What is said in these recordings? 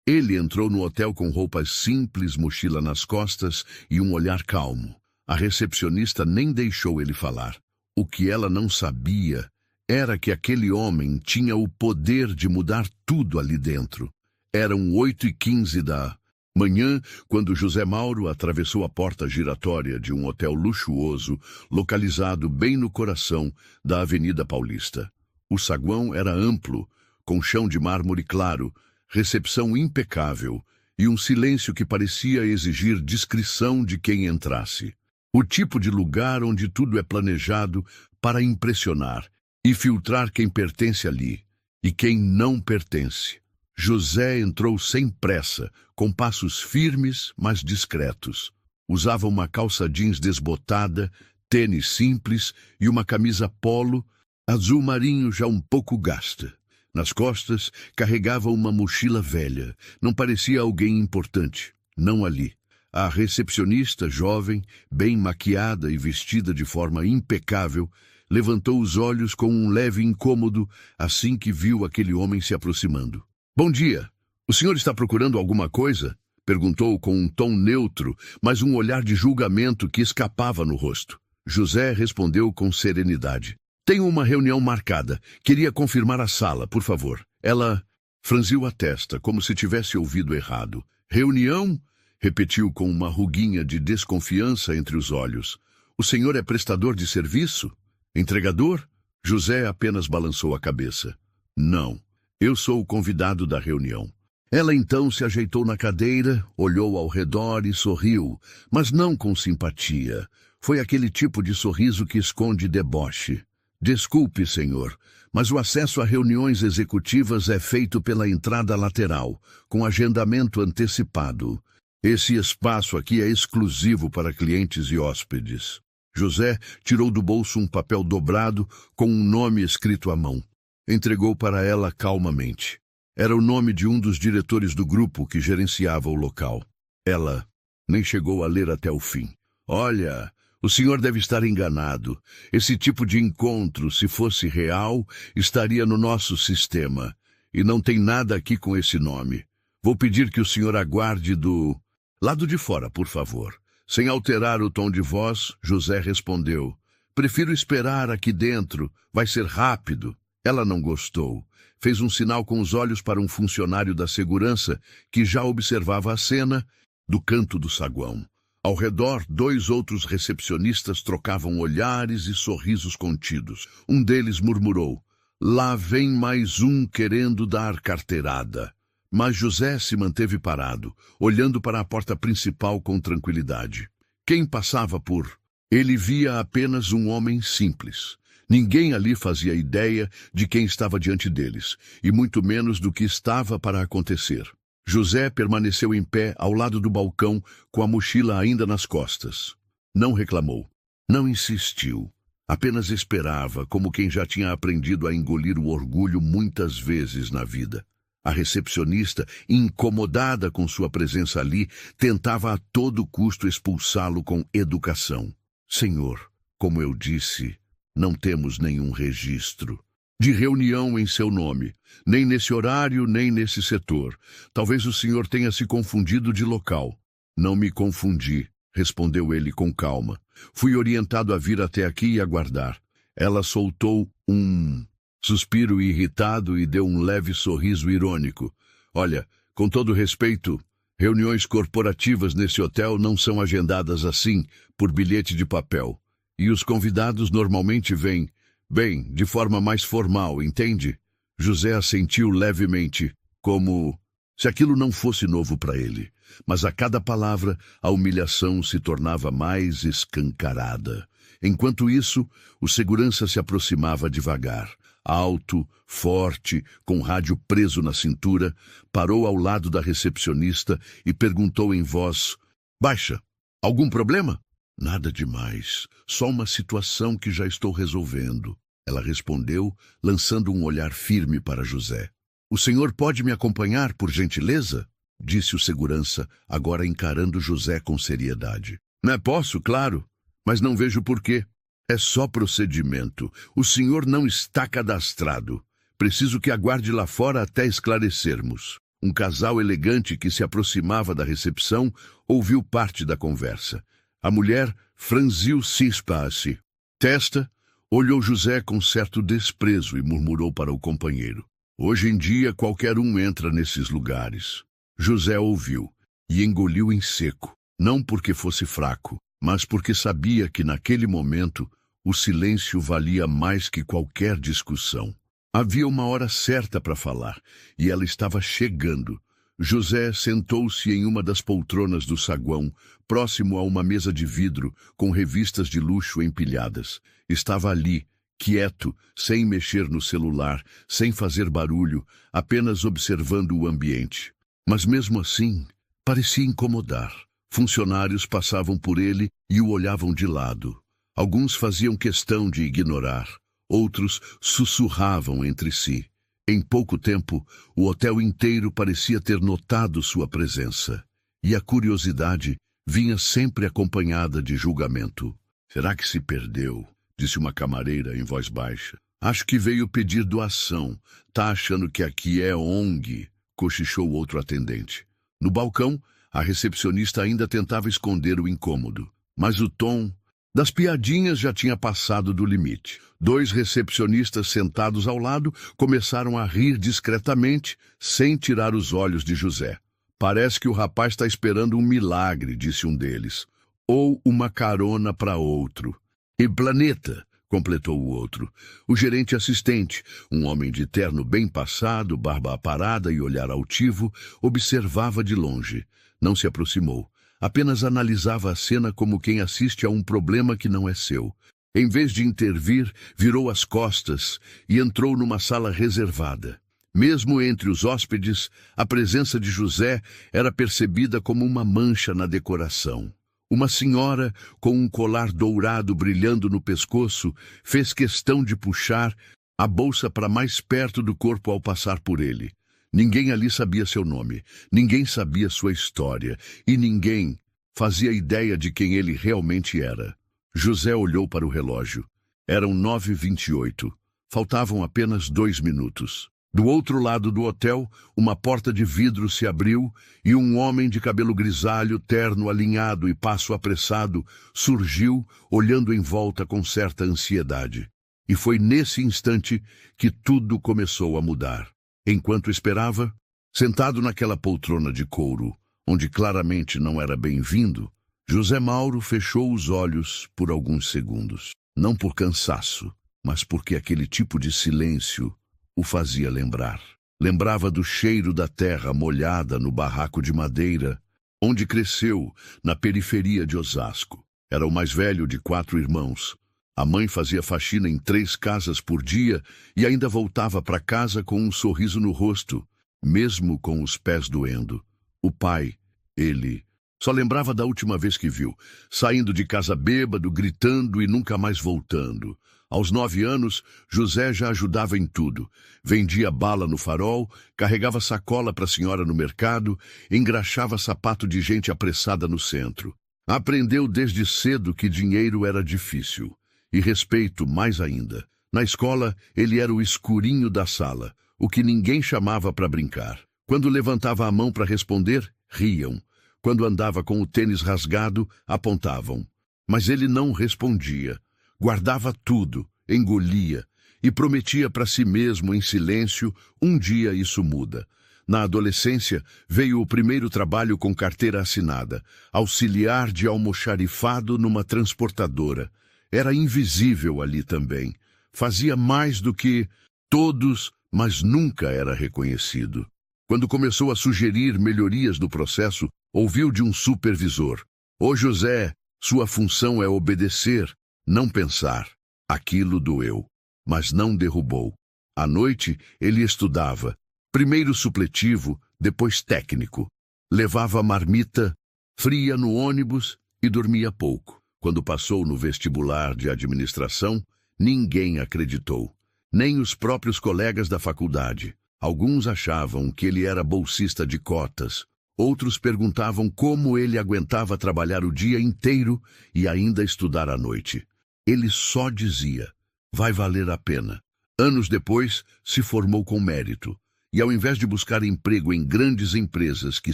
Ele entrou no hotel com roupas simples, mochila nas costas e um olhar calmo. A recepcionista nem deixou ele falar. O que ela não sabia era que aquele homem tinha o poder de mudar tudo ali dentro. Eram 8h15 da manhã, quando José Mauro atravessou a porta giratória de um hotel luxuoso, localizado bem no coração da Avenida Paulista. O saguão era amplo, com chão de mármore claro, recepção impecável e um silêncio que parecia exigir discrição de quem entrasse. O tipo de lugar onde tudo é planejado para impressionar e filtrar quem pertence ali e quem não pertence. José entrou sem pressa, com passos firmes, mas discretos. Usava uma calça jeans desbotada, tênis simples e uma camisa polo, azul marinho já um pouco gasta. Nas costas, carregava uma mochila velha. Não parecia alguém importante. Não ali. A recepcionista, jovem, bem maquiada e vestida de forma impecável, levantou os olhos com um leve incômodo assim que viu aquele homem se aproximando. "Bom dia. O senhor está procurando alguma coisa?" perguntou com um tom neutro, mas um olhar de julgamento que escapava no rosto. José respondeu com serenidade. "Tenho uma reunião marcada. Queria confirmar a sala, por favor." Ela franziu a testa, como se tivesse ouvido errado. "Reunião?" repetiu com uma ruguinha de desconfiança entre os olhos. "O senhor é prestador de serviço? Entregador?" José apenas balançou a cabeça. "Não, eu sou o convidado da reunião." Ela então se ajeitou na cadeira, olhou ao redor e sorriu, mas não com simpatia. Foi aquele tipo de sorriso que esconde deboche. "Desculpe, senhor, mas o acesso a reuniões executivas é feito pela entrada lateral, com agendamento antecipado. Esse espaço aqui é exclusivo para clientes e hóspedes." José tirou do bolso um papel dobrado com um nome escrito à mão. Entregou para ela calmamente. Era o nome de um dos diretores do grupo que gerenciava o local. Ela nem chegou a ler até o fim. "Olha, o senhor deve estar enganado. Esse tipo de encontro, se fosse real, estaria no nosso sistema. E não tem nada aqui com esse nome. Vou pedir que o senhor aguarde do lado de fora, por favor." Sem alterar o tom de voz, José respondeu. "Prefiro esperar aqui dentro. Vai ser rápido." Ela não gostou. Fez um sinal com os olhos para um funcionário da segurança que já observava a cena do canto do saguão. Ao redor, 2 outros recepcionistas trocavam olhares e sorrisos contidos. Um deles murmurou: "Lá vem mais um querendo dar carteirada." Mas José se manteve parado, olhando para a porta principal com tranquilidade. Quem passava por ele via apenas um homem simples. Ninguém ali fazia ideia de quem estava diante deles, e muito menos do que estava para acontecer. José permaneceu em pé ao lado do balcão, com a mochila ainda nas costas. Não reclamou, não insistiu, apenas esperava, como quem já tinha aprendido a engolir o orgulho muitas vezes na vida. A recepcionista, incomodada com sua presença ali, tentava a todo custo expulsá-lo com educação. "Senhor, como eu disse, não temos nenhum registro de reunião em seu nome, nem nesse horário, nem nesse setor. Talvez o senhor tenha se confundido de local." "Não me confundi", respondeu ele com calma. "Fui orientado a vir até aqui e aguardar." Ela soltou um suspiro irritado e deu um leve sorriso irônico. "Olha, com todo respeito, reuniões corporativas nesse hotel não são agendadas assim, por bilhete de papel. E os convidados normalmente vêm, bem, de forma mais formal, entende?" José assentiu levemente, como se aquilo não fosse novo para ele. Mas a cada palavra, a humilhação se tornava mais escancarada. Enquanto isso, o segurança se aproximava devagar. Alto, forte, com o rádio preso na cintura, parou ao lado da recepcionista e perguntou em voz baixa: "Algum problema?" "Nada demais, só uma situação que já estou resolvendo." Ela respondeu, lançando um olhar firme para José. "O senhor pode me acompanhar, por gentileza?" disse o segurança, agora encarando José com seriedade. Posso, claro, mas não vejo porquê. É só procedimento. O senhor não está cadastrado. Preciso que aguarde lá fora até esclarecermos." Um casal elegante que se aproximava da recepção ouviu parte da conversa. A mulher franziu cispa-se. Testa olhou José com certo desprezo e murmurou para o companheiro: hoje em dia qualquer um entra nesses lugares. José ouviu e engoliu em seco, não porque fosse fraco, mas porque sabia que naquele momento o silêncio valia mais que qualquer discussão. Havia uma hora certa para falar, e ela estava chegando. José sentou-se em uma das poltronas do saguão, próximo a uma mesa de vidro, com revistas de luxo empilhadas. Estava ali, quieto, sem mexer no celular, sem fazer barulho, apenas observando o ambiente. Mas mesmo assim, parecia incomodar. Funcionários passavam por ele e o olhavam de lado. Alguns faziam questão de ignorar. Outros sussurravam entre si. Em pouco tempo, o hotel inteiro parecia ter notado sua presença. E a curiosidade vinha sempre acompanhada de julgamento. Será que se perdeu? Disse uma camareira em voz baixa. Acho que veio pedir doação. Tá achando que aqui é ONG? Cochichou outro atendente. No balcão, a recepcionista ainda tentava esconder o incômodo. Mas o tom das piadinhas já tinha passado do limite. 2 recepcionistas sentados ao lado começaram a rir discretamente, sem tirar os olhos de José. Parece que o rapaz está esperando um milagre, disse um deles. Ou uma carona para outro. E planeta, completou o outro. O gerente assistente, um homem de terno bem passado, barba aparada e olhar altivo, observava de longe. Não se aproximou. Apenas analisava a cena como quem assiste a um problema que não é seu. Em vez de intervir, virou as costas e entrou numa sala reservada. Mesmo entre os hóspedes, a presença de José era percebida como uma mancha na decoração. Uma senhora, com um colar dourado brilhando no pescoço, fez questão de puxar a bolsa para mais perto do corpo ao passar por ele. Ninguém ali sabia seu nome, ninguém sabia sua história, e ninguém fazia ideia de quem ele realmente era. José olhou para o relógio. Eram 9h28. Faltavam apenas 2 minutos. Do outro lado do hotel, uma porta de vidro se abriu e um homem de cabelo grisalho, terno alinhado e passo apressado surgiu, olhando em volta com certa ansiedade. E foi nesse instante que tudo começou a mudar. Enquanto esperava, sentado naquela poltrona de couro, onde claramente não era bem-vindo, José Mauro fechou os olhos por alguns segundos. Não por cansaço, mas porque aquele tipo de silêncio o fazia lembrar. Lembrava do cheiro da terra molhada no barraco de madeira, onde cresceu, na periferia de Osasco. Era o mais velho de 4 irmãos. A mãe fazia faxina em 3 casas por dia e ainda voltava para casa com um sorriso no rosto, mesmo com os pés doendo. O pai, ele, só lembrava da última vez que viu, saindo de casa bêbado, gritando e nunca mais voltando. Aos 9 anos, José já ajudava em tudo. Vendia bala no farol, carregava sacola para a senhora no mercado, engraxava sapato de gente apressada no centro. Aprendeu desde cedo que dinheiro era difícil. E respeito mais ainda. Na escola, ele era o escurinho da sala, o que ninguém chamava para brincar. Quando levantava a mão para responder, riam. Quando andava com o tênis rasgado, apontavam. Mas ele não respondia. Guardava tudo, engolia e prometia para si mesmo em silêncio: um dia isso muda. Na adolescência, veio o primeiro trabalho com carteira assinada, auxiliar de almoxarifado numa transportadora. Era invisível ali também. Fazia mais do que todos, mas nunca era reconhecido. Quando começou a sugerir melhorias no processo, ouviu de um supervisor: Ô José, sua função é obedecer, não pensar. Aquilo doeu, mas não derrubou. À noite, ele estudava. Primeiro supletivo, depois técnico. Levava marmita fria no ônibus e dormia pouco. Quando passou no vestibular de administração, ninguém acreditou. Nem os próprios colegas da faculdade. Alguns achavam que ele era bolsista de cotas. Outros perguntavam como ele aguentava trabalhar o dia inteiro e ainda estudar à noite. Ele só dizia: vai valer a pena. Anos depois, se formou com mérito. e ao invés de buscar emprego em grandes empresas que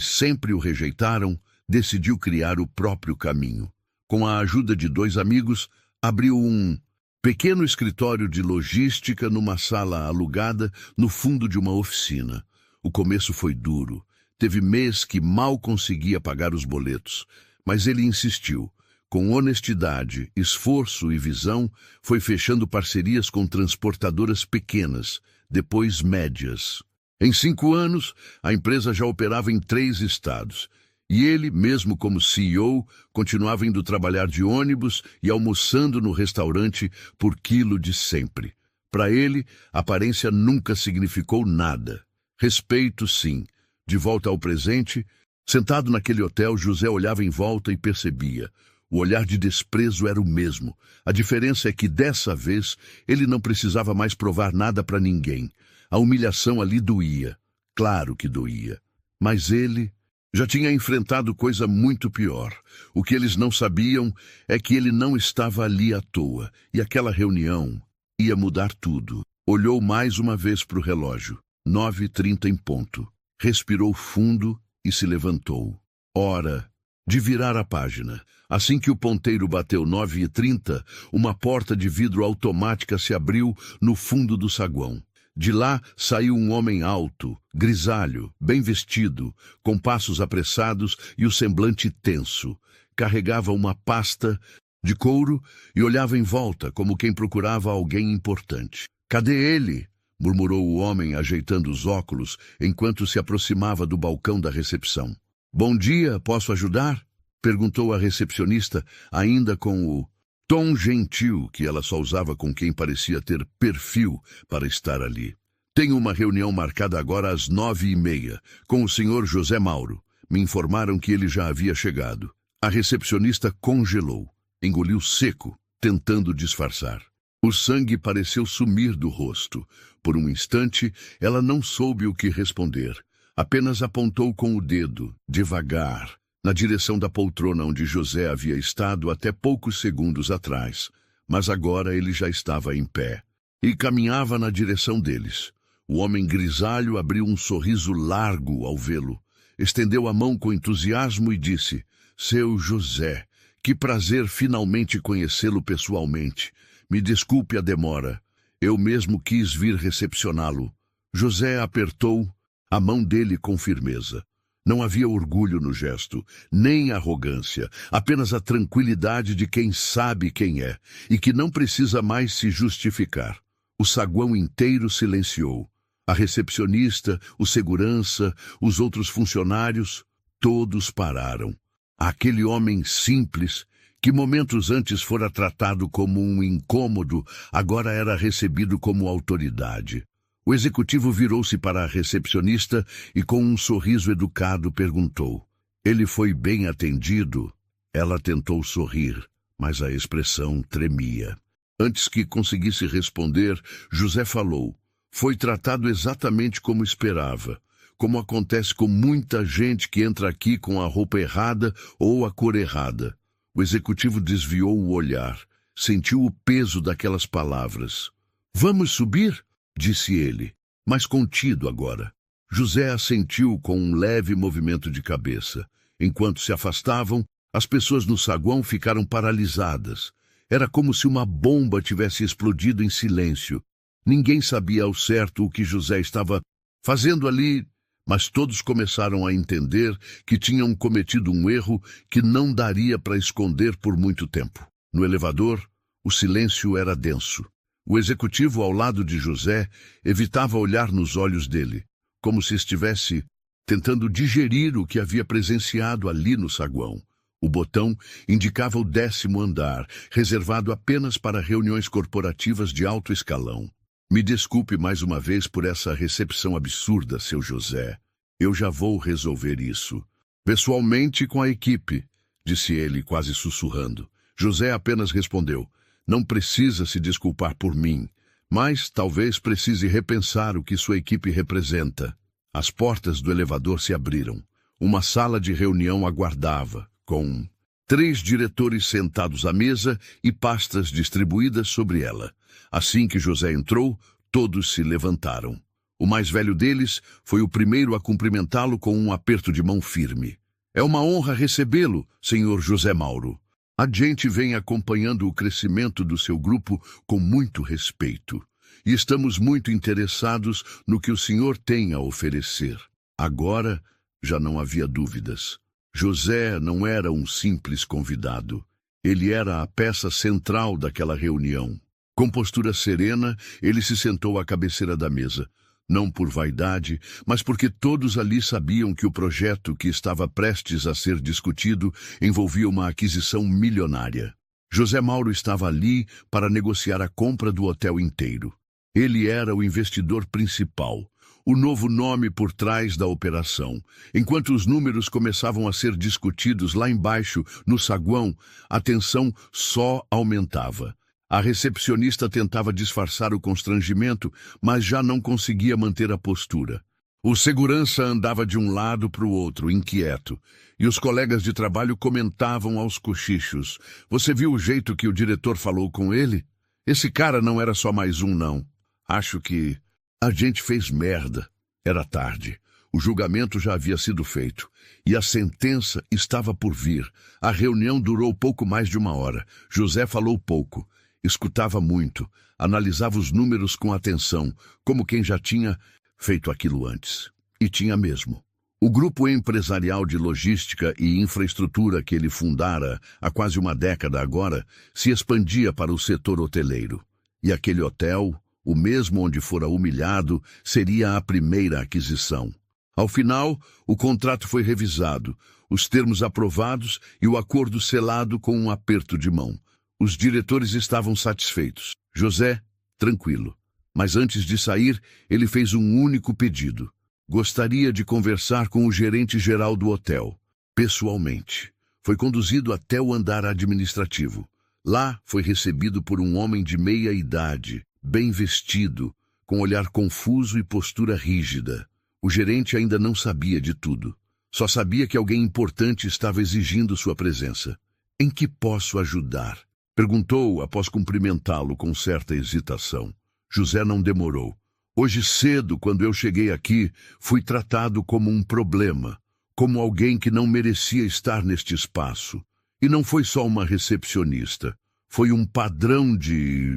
sempre o rejeitaram, decidiu criar o próprio caminho. Com a ajuda de 2 amigos, abriu um pequeno escritório de logística numa sala alugada no fundo de uma oficina. O começo foi duro. Teve mês que mal conseguia pagar os boletos, mas ele insistiu. Com honestidade, esforço e visão, foi fechando parcerias com transportadoras pequenas, depois médias. Em 5 anos, a empresa já operava em 3 estados. E ele, mesmo como CEO, continuava indo trabalhar de ônibus e almoçando no restaurante por quilo de sempre. Para ele, a aparência nunca significou nada. Respeito, sim. De volta ao presente, sentado naquele hotel, José olhava em volta e percebia. O olhar de desprezo era o mesmo. A diferença é que, dessa vez, ele não precisava mais provar nada para ninguém. A humilhação ali doía. Claro que doía. Mas ele já tinha enfrentado coisa muito pior. O que eles não sabiam é que ele não estava ali à toa. E aquela reunião ia mudar tudo. Olhou mais uma vez para o relógio. 9h30 em ponto. Respirou fundo e se levantou. Hora de virar a página. Assim que o ponteiro bateu 9h30, uma porta de vidro automática se abriu no fundo do saguão. De lá saiu um homem alto, grisalho, bem vestido, com passos apressados e o semblante tenso. Carregava uma pasta de couro e olhava em volta como quem procurava alguém importante. "Cadê ele?" murmurou o homem, ajeitando os óculos, enquanto se aproximava do balcão da recepção. "Bom dia, posso ajudar?" perguntou a recepcionista, ainda com o tom gentil que ela só usava com quem parecia ter perfil para estar ali. "Tenho uma reunião marcada agora às 9h30, com o senhor José Mauro. Me informaram que ele já havia chegado." A recepcionista congelou, engoliu seco, tentando disfarçar. O sangue pareceu sumir do rosto. Por um instante, ela não soube o que responder. Apenas apontou com o dedo, devagar, na direção da poltrona onde José havia estado até poucos segundos atrás. Mas agora ele já estava em pé e caminhava na direção deles. O homem grisalho abriu um sorriso largo ao vê-lo. Estendeu a mão com entusiasmo e disse: "Seu José, que prazer finalmente conhecê-lo pessoalmente. Me desculpe a demora. Eu mesmo quis vir recepcioná-lo." José apertou a mão dele com firmeza. Não havia orgulho no gesto, nem arrogância, apenas a tranquilidade de quem sabe quem é e que não precisa mais se justificar. O saguão inteiro silenciou. A recepcionista, o segurança, os outros funcionários, todos pararam. Aquele homem simples, que momentos antes fora tratado como um incômodo, agora era recebido como autoridade. O executivo virou-se para a recepcionista e, com um sorriso educado, perguntou: "Ele foi bem atendido?" Ela tentou sorrir, mas a expressão tremia. Antes que conseguisse responder, José falou: "Foi tratado exatamente como esperava, como acontece com muita gente que entra aqui com a roupa errada ou a cor errada." O executivo desviou o olhar, sentiu o peso daquelas palavras. "Vamos subir?" disse ele, mas contido agora. José assentiu com um leve movimento de cabeça. Enquanto se afastavam, as pessoas no saguão ficaram paralisadas. Era como se uma bomba tivesse explodido em silêncio. Ninguém sabia ao certo o que José estava fazendo ali, mas todos começaram a entender que tinham cometido um erro que não daria para esconder por muito tempo. No elevador, o silêncio era denso. O executivo ao lado de José evitava olhar nos olhos dele, como se estivesse tentando digerir o que havia presenciado ali no saguão. O botão indicava o 10º andar, reservado apenas para reuniões corporativas de alto escalão. "Me desculpe mais uma vez por essa recepção absurda, seu José. Eu já vou resolver isso. Pessoalmente com a equipe", disse ele, quase sussurrando. José apenas respondeu: "Não precisa se desculpar por mim, mas talvez precise repensar o que sua equipe representa." As portas do elevador se abriram. Uma sala de reunião aguardava, com 3 diretores sentados à mesa e pastas distribuídas sobre ela. Assim que José entrou, todos se levantaram. O mais velho deles foi o primeiro a cumprimentá-lo com um aperto de mão firme. É uma honra recebê-lo, senhor José Mauro. A gente vem acompanhando o crescimento do seu grupo com muito respeito. E estamos muito interessados no que o senhor tem a oferecer. Agora, já não havia dúvidas. José não era um simples convidado. Ele era a peça central daquela reunião. Com postura serena, ele se sentou à cabeceira da mesa. Não por vaidade, mas porque todos ali sabiam que o projeto que estava prestes a ser discutido envolvia uma aquisição milionária. José Mauro estava ali para negociar a compra do hotel inteiro. Ele era o investidor principal, o novo nome por trás da operação. Enquanto os números começavam a ser discutidos lá embaixo, no saguão, a tensão só aumentava. A recepcionista tentava disfarçar o constrangimento, mas já não conseguia manter a postura. O segurança andava de um lado para o outro, inquieto, e os colegas de trabalho comentavam aos cochichos. Você viu o jeito que o diretor falou com ele? Esse cara não era só mais um, não. Acho que a gente fez merda. Era tarde. O julgamento já havia sido feito, e a sentença estava por vir. A reunião durou pouco mais de 1 hora. José falou pouco. Escutava muito, analisava os números com atenção, como quem já tinha feito aquilo antes. E tinha mesmo. O grupo empresarial de logística e infraestrutura que ele fundara há quase 1 década agora se expandia para o setor hoteleiro. E aquele hotel, o mesmo onde fora humilhado, seria a primeira aquisição. Ao final, o contrato foi revisado, os termos aprovados e o acordo selado com um aperto de mão. Os diretores estavam satisfeitos. José, tranquilo. Mas antes de sair, ele fez um único pedido. Gostaria de conversar com o gerente-geral do hotel, pessoalmente. Foi conduzido até o andar administrativo. Lá foi recebido por um homem de meia idade, bem vestido, com olhar confuso e postura rígida. O gerente ainda não sabia de tudo. Só sabia que alguém importante estava exigindo sua presença. Em que posso ajudar? Perguntou após cumprimentá-lo com certa hesitação. José não demorou. Hoje cedo, quando eu cheguei aqui, fui tratado como um problema, como alguém que não merecia estar neste espaço. E não foi só uma recepcionista. Foi um padrão de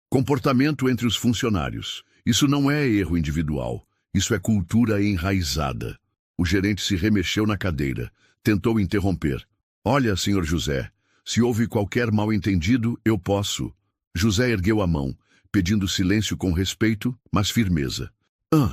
comportamento entre os funcionários. Isso não é erro individual. Isso é cultura enraizada. O gerente se remexeu na cadeira. Tentou interromper. Olha, senhor José, se houve qualquer mal-entendido, eu posso. José ergueu a mão, pedindo silêncio com respeito, mas firmeza.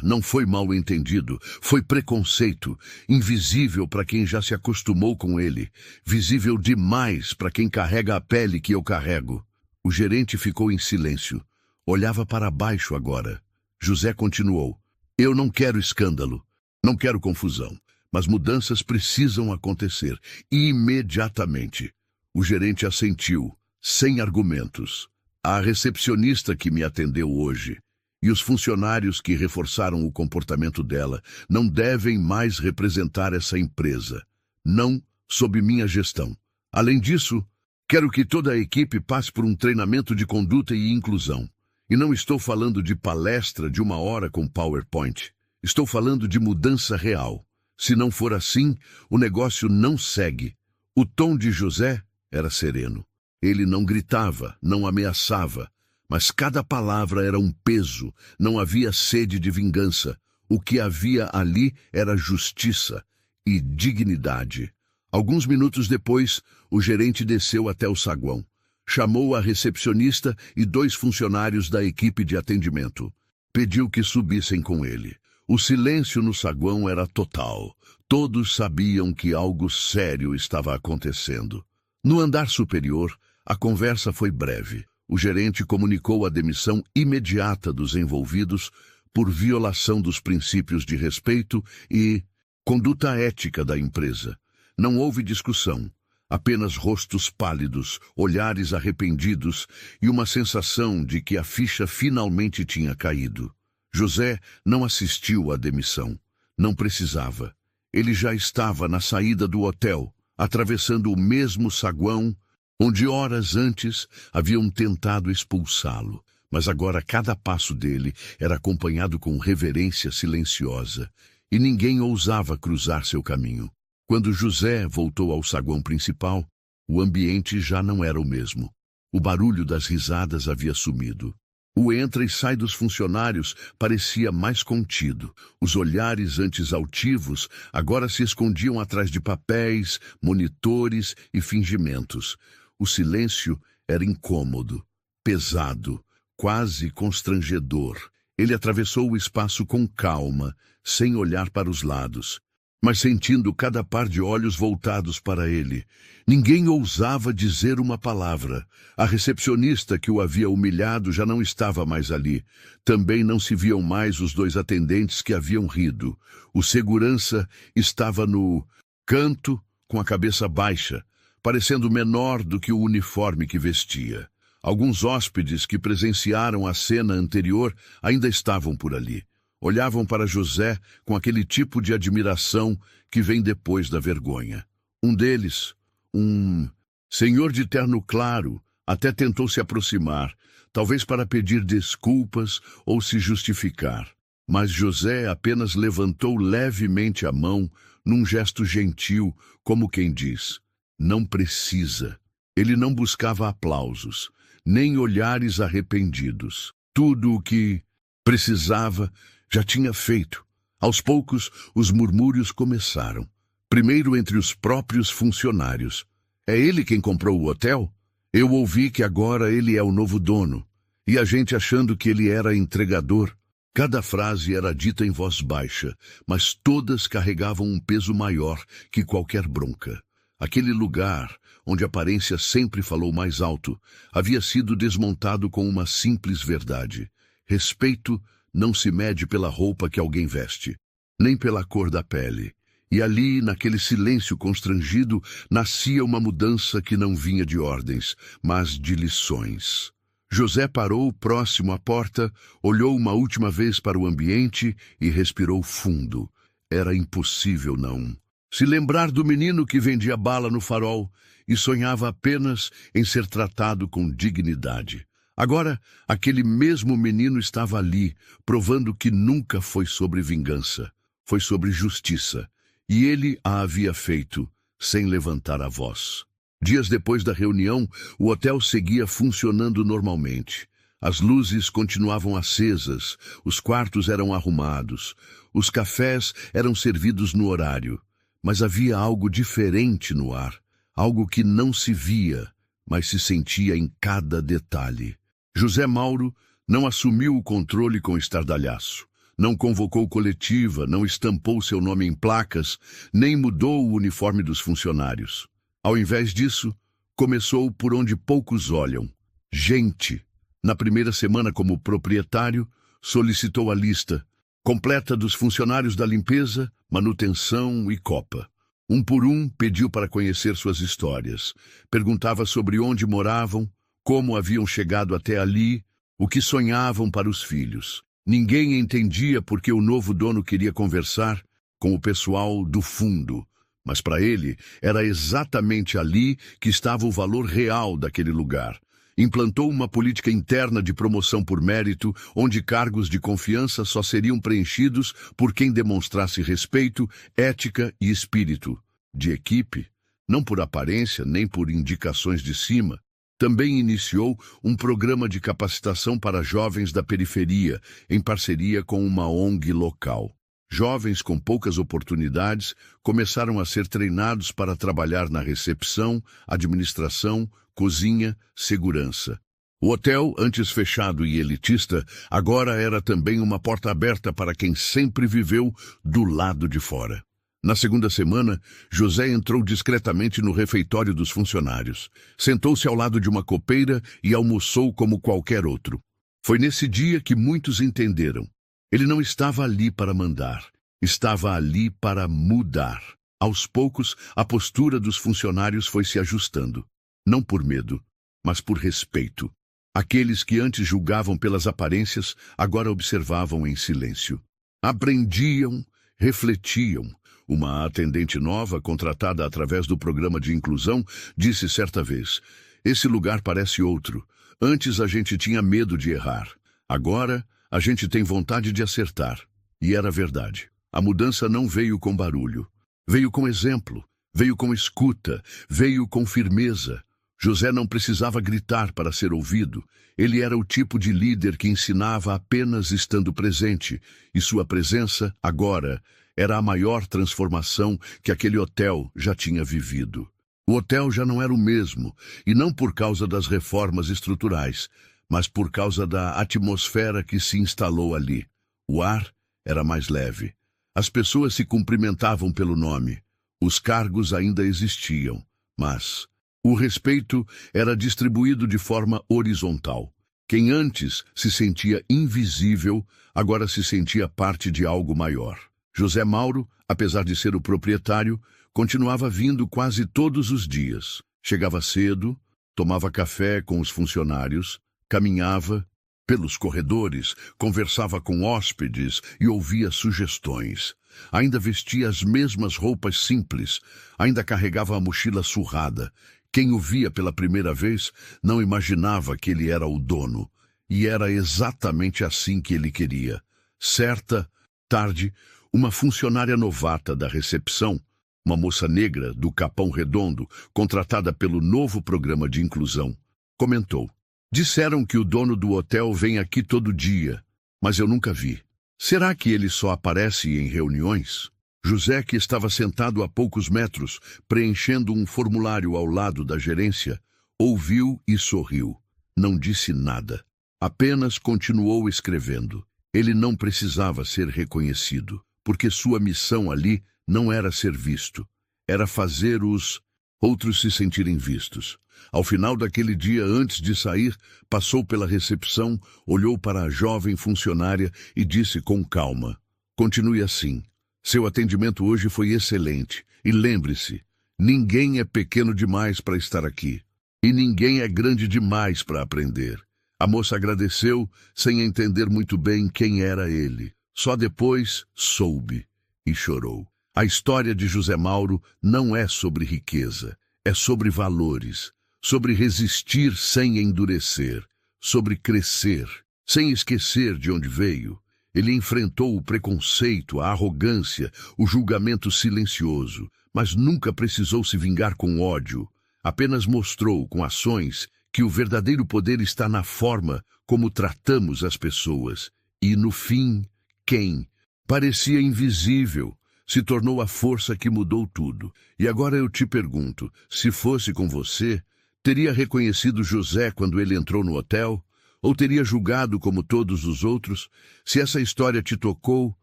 Não foi mal-entendido, foi preconceito, invisível para quem já se acostumou com ele, visível demais para quem carrega a pele que eu carrego. O gerente ficou em silêncio, olhava para baixo agora. José continuou. Eu não quero escândalo, não quero confusão, mas mudanças precisam acontecer, imediatamente. O gerente assentiu, sem argumentos. A recepcionista que me atendeu hoje e os funcionários que reforçaram o comportamento dela não devem mais representar essa empresa. Não sob minha gestão. Além disso, quero que toda a equipe passe por um treinamento de conduta e inclusão. E não estou falando de palestra de 1 hora com PowerPoint. Estou falando de mudança real. Se não for assim, o negócio não segue. O tom de José era sereno. Ele não gritava, não ameaçava, mas cada palavra era um peso, não havia sede de vingança. O que havia ali era justiça e dignidade. Alguns minutos depois, o gerente desceu até o saguão. Chamou a recepcionista e 2 funcionários da equipe de atendimento. Pediu que subissem com ele. O silêncio no saguão era total. Todos sabiam que algo sério estava acontecendo. No andar superior, a conversa foi breve. O gerente comunicou a demissão imediata dos envolvidos por violação dos princípios de respeito e conduta ética da empresa. Não houve discussão, apenas rostos pálidos, olhares arrependidos e uma sensação de que a ficha finalmente tinha caído. José não assistiu à demissão. Não precisava. Ele já estava na saída do hotel, atravessando o mesmo saguão onde horas antes haviam tentado expulsá-lo. Mas agora cada passo dele era acompanhado com reverência silenciosa, e ninguém ousava cruzar seu caminho. Quando José voltou ao saguão principal, o ambiente já não era o mesmo. O barulho das risadas havia sumido. O entra e sai dos funcionários parecia mais contido. Os olhares antes altivos agora se escondiam atrás de papéis, monitores e fingimentos. O silêncio era incômodo, pesado, quase constrangedor. Ele atravessou o espaço com calma, sem olhar para os lados, mas sentindo cada par de olhos voltados para ele. Ninguém ousava dizer uma palavra. A recepcionista que o havia humilhado já não estava mais ali. Também não se viam mais os dois atendentes que haviam rido. O segurança estava no canto, com a cabeça baixa, parecendo menor do que o uniforme que vestia. Alguns hóspedes que presenciaram a cena anterior ainda estavam por ali. Olhavam para José com aquele tipo de admiração que vem depois da vergonha. Um deles, um senhor de terno claro, até tentou se aproximar, talvez para pedir desculpas ou se justificar. Mas José apenas levantou levemente a mão, num gesto gentil, como quem diz: não precisa. Ele não buscava aplausos, nem olhares arrependidos. Tudo o que precisava já tinha feito. Aos poucos, os murmúrios começaram. Primeiro entre os próprios funcionários. É ele quem comprou o hotel? Eu ouvi que agora ele é o novo dono. E a gente achando que ele era entregador. Cada frase era dita em voz baixa, mas todas carregavam um peso maior que qualquer bronca. Aquele lugar, onde a aparência sempre falou mais alto, havia sido desmontado com uma simples verdade. Respeito não se mede pela roupa que alguém veste, nem pela cor da pele. E ali, naquele silêncio constrangido, nascia uma mudança que não vinha de ordens, mas de lições. José parou próximo à porta, olhou uma última vez para o ambiente e respirou fundo. Era impossível não se lembrar do menino que vendia bala no farol e sonhava apenas em ser tratado com dignidade. Agora, aquele mesmo menino estava ali, provando que nunca foi sobre vingança, foi sobre justiça, e ele a havia feito sem levantar a voz. Dias depois da reunião, o hotel seguia funcionando normalmente. As luzes continuavam acesas, os quartos eram arrumados, os cafés eram servidos no horário, mas havia algo diferente no ar, algo que não se via, mas se sentia em cada detalhe. José Mauro não assumiu o controle com estardalhaço, não convocou coletiva, não estampou seu nome em placas, nem mudou o uniforme dos funcionários. Ao invés disso, começou por onde poucos olham: gente. Na primeira semana como proprietário, solicitou a lista completa dos funcionários da limpeza, manutenção e copa. Um por um, pediu para conhecer suas histórias. Perguntava sobre onde moravam, como haviam chegado até ali, o que sonhavam para os filhos. Ninguém entendia por que o novo dono queria conversar com o pessoal do fundo, mas para ele era exatamente ali que estava o valor real daquele lugar. Implantou uma política interna de promoção por mérito, onde cargos de confiança só seriam preenchidos por quem demonstrasse respeito, ética e espírito de equipe, não por aparência nem por indicações de cima. Também iniciou um programa de capacitação para jovens da periferia, em parceria com uma ONG local. Jovens com poucas oportunidades começaram a ser treinados para trabalhar na recepção, administração, cozinha, segurança. O hotel, antes fechado e elitista, agora era também uma porta aberta para quem sempre viveu do lado de fora. Na segunda semana, José entrou discretamente no refeitório dos funcionários. Sentou-se ao lado de uma copeira e almoçou como qualquer outro. Foi nesse dia que muitos entenderam. Ele não estava ali para mandar, estava ali para mudar. Aos poucos, a postura dos funcionários foi se ajustando. Não por medo, mas por respeito. Aqueles que antes julgavam pelas aparências, agora observavam em silêncio. Aprendiam, refletiam. Uma atendente nova, contratada através do programa de inclusão, disse certa vez: "Esse lugar parece outro. Antes a gente tinha medo de errar. Agora a gente tem vontade de acertar. E era verdade. A mudança não veio com barulho. Veio com exemplo. Veio com escuta. Veio com firmeza. José não precisava gritar para ser ouvido. Ele era o tipo de líder que ensinava apenas estando presente. E sua presença, agora, era a maior transformação que aquele hotel já tinha vivido. O hotel já não era o mesmo, e não por causa das reformas estruturais, mas por causa da atmosfera que se instalou ali. O ar era mais leve. As pessoas se cumprimentavam pelo nome. Os cargos ainda existiam, mas o respeito era distribuído de forma horizontal. Quem antes se sentia invisível, agora se sentia parte de algo maior. José Mauro, apesar de ser o proprietário, continuava vindo quase todos os dias. Chegava cedo, tomava café com os funcionários, caminhava pelos corredores, conversava com hóspedes e ouvia sugestões. Ainda vestia as mesmas roupas simples, ainda carregava a mochila surrada. Quem o via pela primeira vez não imaginava que ele era o dono. E era exatamente assim que ele queria. Certa tarde, uma funcionária novata da recepção, uma moça negra do Capão Redondo, contratada pelo novo programa de inclusão, comentou: "Disseram que o dono do hotel vem aqui todo dia, mas eu nunca vi. Será que ele só aparece em reuniões?" José, que estava sentado a poucos metros, preenchendo um formulário ao lado da gerência, ouviu e sorriu. Não disse nada. Apenas continuou escrevendo. Ele não precisava ser reconhecido, porque sua missão ali não era ser visto. Era fazer os outros se sentirem vistos. Ao final daquele dia, antes de sair, passou pela recepção, olhou para a jovem funcionária e disse com calma: "Continue assim. Seu atendimento hoje foi excelente. E lembre-se, ninguém é pequeno demais para estar aqui. E ninguém é grande demais para aprender." A moça agradeceu, sem entender muito bem quem era ele. Só depois soube e chorou. A história de José Mauro não é sobre riqueza, é sobre valores, sobre resistir sem endurecer, sobre crescer, sem esquecer de onde veio. Ele enfrentou o preconceito, a arrogância, o julgamento silencioso, mas nunca precisou se vingar com ódio. Apenas mostrou, com ações, que o verdadeiro poder está na forma como tratamos as pessoas. E, no fim, quem parecia invisível se tornou a força que mudou tudo. E agora eu te pergunto, se fosse com você, teria reconhecido José quando ele entrou no hotel? Ou teria julgado como todos os outros? Se essa história te tocou,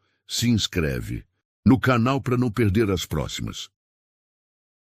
se inscreve no canal para não perder as próximas.